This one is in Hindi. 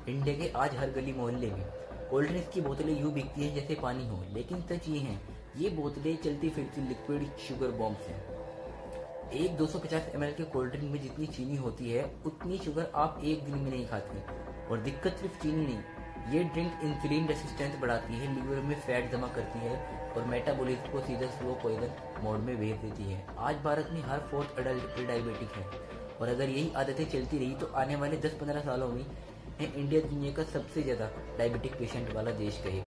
इंडिया के आज हर गली मोहल्ले में कोल्ड ड्रिंक्स की बोतलें यूं बिकती हैं जैसे पानी हो, लेकिन सच ये है, ये बोतलें चलती फिरती लिक्विड शुगर बॉम्ब्स हैं। एक 250 ml के कोल्ड ड्रिंक में जितनी चीनी होती है, उतनी शुगर आप एक दिन में नहीं खाते। और दिक्कत सिर्फ चीनी नहीं, ये ड्रिंक इंसुलिन रेसिस्टेंस बढ़ाती है, लीवर में फैट जमा करती है और मेटाबॉलिज्म को सीधा स्लो पॉइजन मोड में भेज देती है। आज भारत में हर फोर्थ अडल्ट प्री डायबिटिक है, और अगर यही आदतें चलती रही तो आने वाले 10-15 सालों में इंडिया दुनिया का सबसे ज़्यादा डायबिटिक पेशेंट वाला देश कहेगा।